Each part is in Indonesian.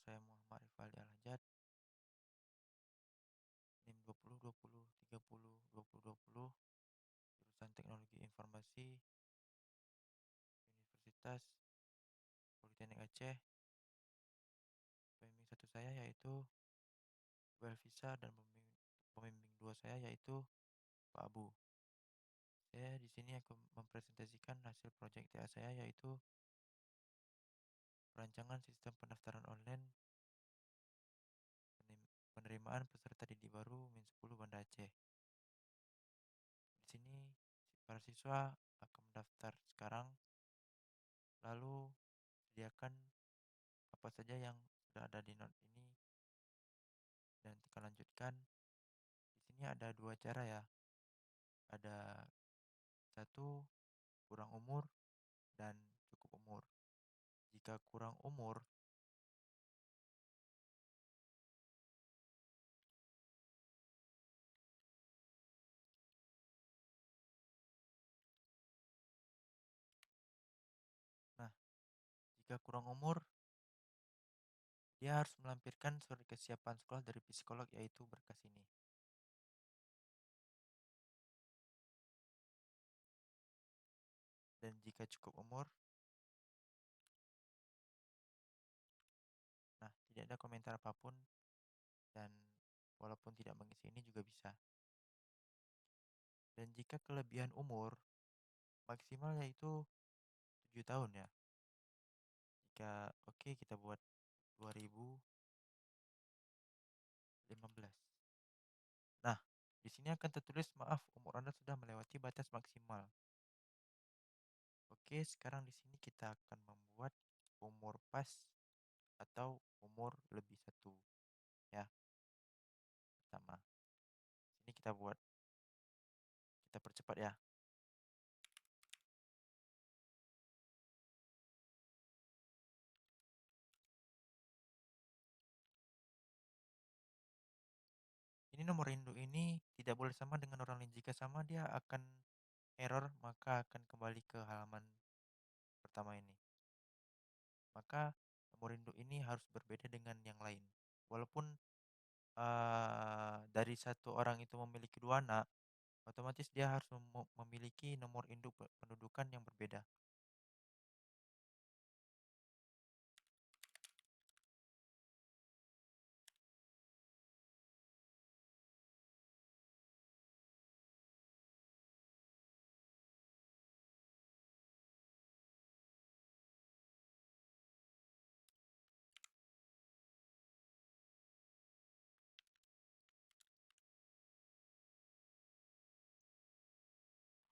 saya Muhammad Rifaldi Al-Hajat, NIM 2020302020, jurusan Teknologi Informasi, Universitas Politeknik Aceh. Pembimbing satu saya yaitu Bu Elvisa dan pembimbing dua saya yaitu Pak Abu. Saya di sini akan mempresentasikan hasil proyek TA saya yaitu perancangan sistem pendaftaran online penerimaan peserta didik baru Min 10 Banda Aceh. Di sini para siswa akan mendaftar sekarang, lalu sediakan apa saja yang sudah ada di not ini dan kita lanjutkan. Di sini ada dua cara ya. Ada satu, kurang umur dan cukup umur. Jika kurang umur, nah, jika kurang umur, dia harus melampirkan surat kesiapan sekolah dari psikolog yaitu berkas ini. Dan jika cukup umur, nah, tidak ada komentar apapun dan walaupun tidak mengisi ini juga bisa. Dan jika kelebihan umur, maksimal yaitu 7 tahun ya. Jika oke, kita buat 2015. Nah, di sini akan tertulis maaf umur Anda sudah melewati batas maksimal. Oke, sekarang di sini kita akan membuat umur pas atau umur lebih satu ya. Pertama, sini kita percepat ya. Ini nomor induk ini tidak boleh sama dengan orang lain. Jika sama dia akan error, maka akan kembali ke halaman pertama ini. Maka nomor induk ini harus berbeda dengan yang lain. Walaupun dari satu orang itu memiliki dua anak, otomatis dia harus memiliki nomor induk pendudukan yang berbeda.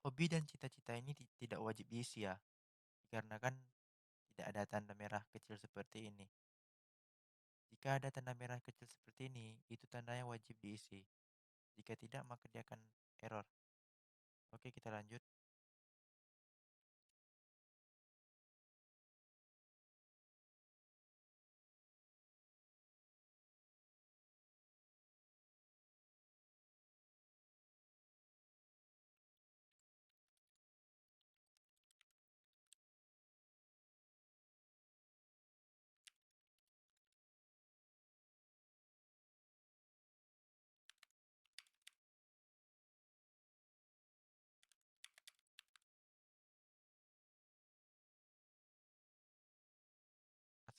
Hobi dan cita-cita ini tidak wajib diisi ya, dikarenakan tidak ada tanda merah kecil seperti ini. Jika ada tanda merah kecil seperti ini, itu tandanya wajib diisi. Jika tidak, maka dia akan error. Oke, kita lanjut.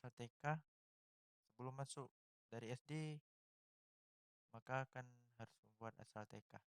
Asal TK, sebelum masuk dari SD, maka akan harus membuat asal TK.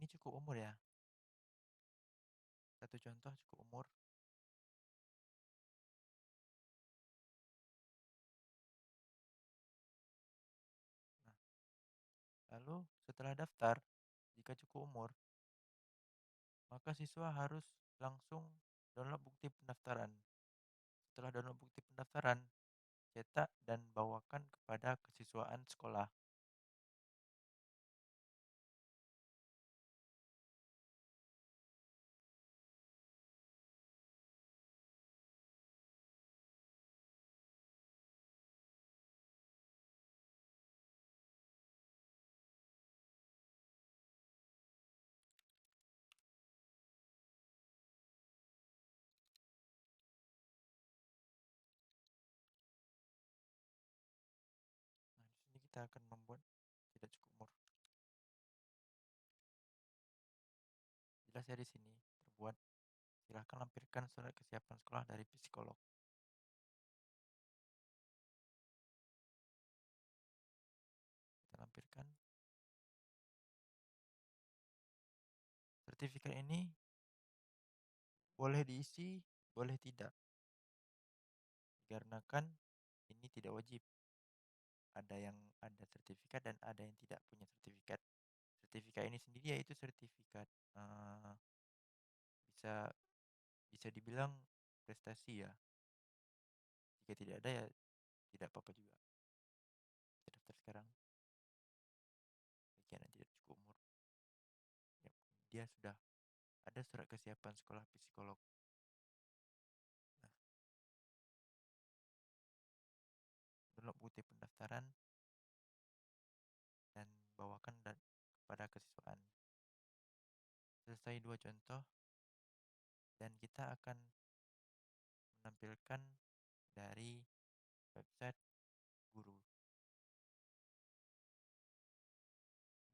Ini cukup umur ya. Satu contoh cukup umur. Nah, lalu setelah daftar, jika cukup umur, maka siswa harus langsung download bukti pendaftaran. Setelah download bukti pendaftaran, cetak dan bawakan kepada kesiswaan sekolah. Nah, di sini kita akan membuat tidak cukup umur. Jelas ya di sini terbuat. Silahkan lampirkan surat kesiapan sekolah dari psikolog. Kita lampirkan. Sertifikat ini boleh diisi, boleh tidak. Dikarenakan ini tidak wajib. Ada yang ada sertifikat dan ada yang tidak punya sertifikat. Sertifikat ini sendiri yaitu sertifikat eh, bisa bisa dibilang prestasi ya. Jika tidak ada ya tidak apa-apa juga. Kita daftar sekarang. Bagi yang tidak cukup umur. Ya, dia sudah ada surat kesiapan sekolah psikolog. Nah, download bukti pendaftaran dan bawakan kepada kesiswaan. Selesai dua contoh dan kita akan menampilkan dari website guru.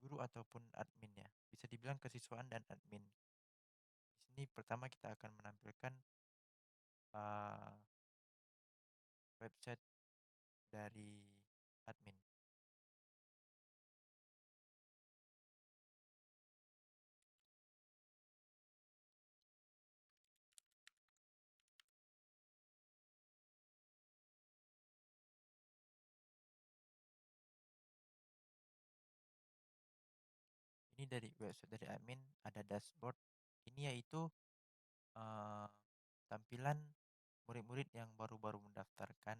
Guru ataupun admin ya. Bisa dibilang kesiswaan dan admin. Di sini pertama kita akan menampilkan uh, website dari admin. Ini dari website dari admin ada dashboard. Ini yaitu uh, tampilan murid-murid yang baru-baru mendaftarkan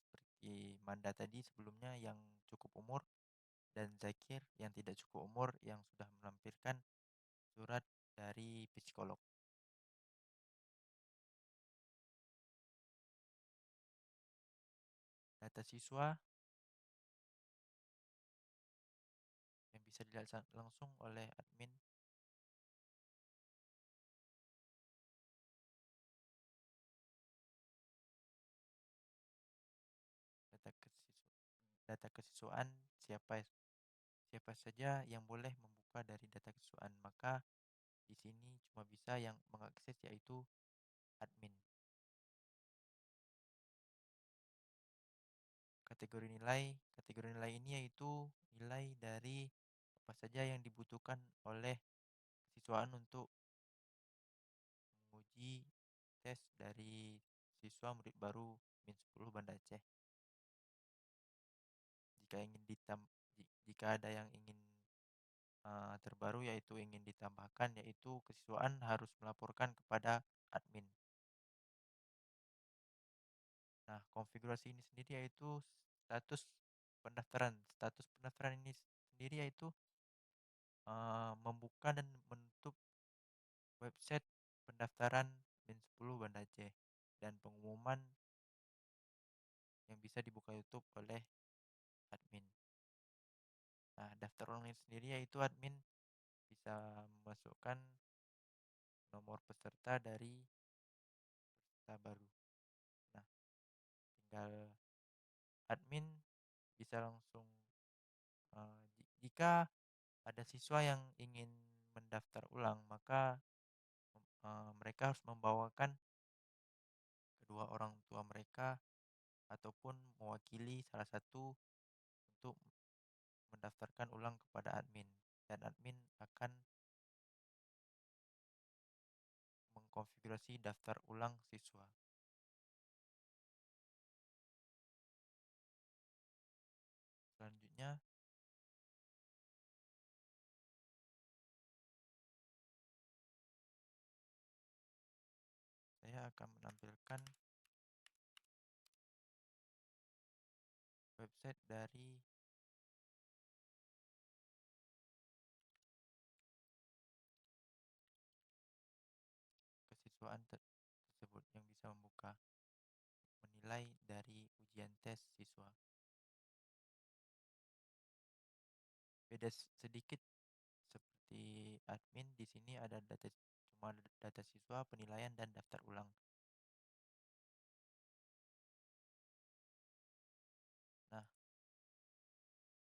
seperti Manda tadi sebelumnya yang cukup umur dan Zakir yang tidak cukup umur yang sudah melampirkan surat dari psikolog. Data siswa yang bisa dilihat langsung oleh admin. Data data kesiswaan siapa siapa saja yang boleh membuka dari data kesiswaan. Maka di sini cuma bisa yang mengakses yaitu admin. Kategori nilai ini yaitu nilai dari apa saja yang dibutuhkan oleh siswaan untuk menguji tes dari siswa murid baru min 10 Banda Aceh. Jika ada yang ingin terbaru yaitu ingin ditambahkan yaitu kesiswaan harus melaporkan kepada admin. Nah, konfigurasi ini sendiri yaitu status pendaftaran. Status pendaftaran ini sendiri yaitu membuka dan menutup website pendaftaran min 10 Banda Aceh dan pengumuman yang bisa dibuka YouTube oleh admin. Nah, daftar online sendiri yaitu admin bisa memasukkan nomor peserta dari peserta baru. Nah, tinggal admin bisa langsung jika ada siswa yang ingin mendaftar ulang maka mereka harus membawakan kedua orang tua mereka ataupun mewakili salah satu untuk mendaftarkan ulang kepada admin. dan admin akan mengkonfigurasi daftar ulang siswa. Selanjutnya, saya akan menampilkan website dari kesiswaan tersebut yang bisa membuka menilai dari ujian tes siswa. Beda sedikit seperti admin, di sini ada cuma data siswa, penilaian, dan daftar ulang. Nah,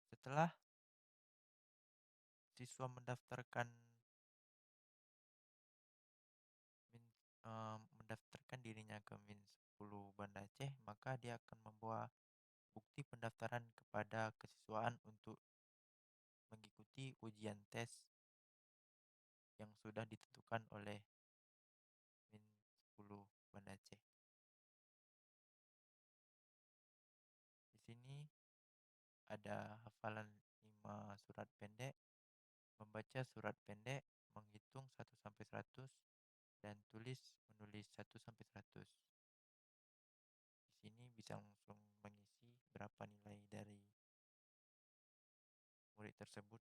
setelah siswa mendaftarkan dirinya ke Min 10 Banda Aceh, maka dia akan membawa bukti pendaftaran kepada kesiswaan untuk mengikuti ujian tes yang sudah ditentukan oleh Min 10 Banda Aceh. Di sini ada hafalan 5 surat pendek, membaca surat pendek, menghitung 1 sampai 100, dan menulis 1 sampai 100. Di sini bisa langsung mengisi berapa nilai dari murid tersebut.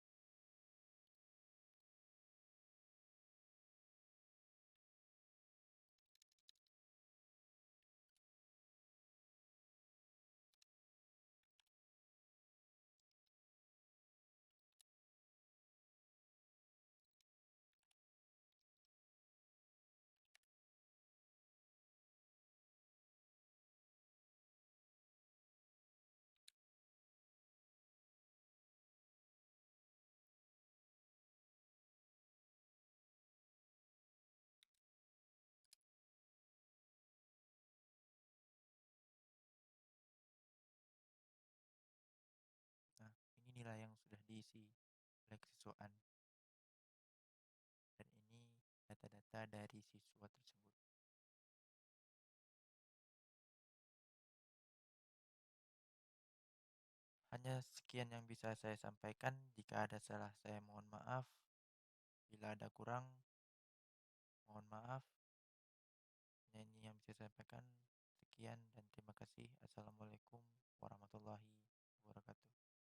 Nah, ini nilai yang sudah diisi oleh kesiswaan. Dan ini data-data dari siswa tersebut. Hanya sekian yang bisa saya sampaikan. Jika ada salah, saya mohon maaf. Bila ada kurang, mohon maaf. Ini yang bisa saya sampaikan. Sekian dan terima kasih. Assalamualaikum warahmatullahi wabarakatuh.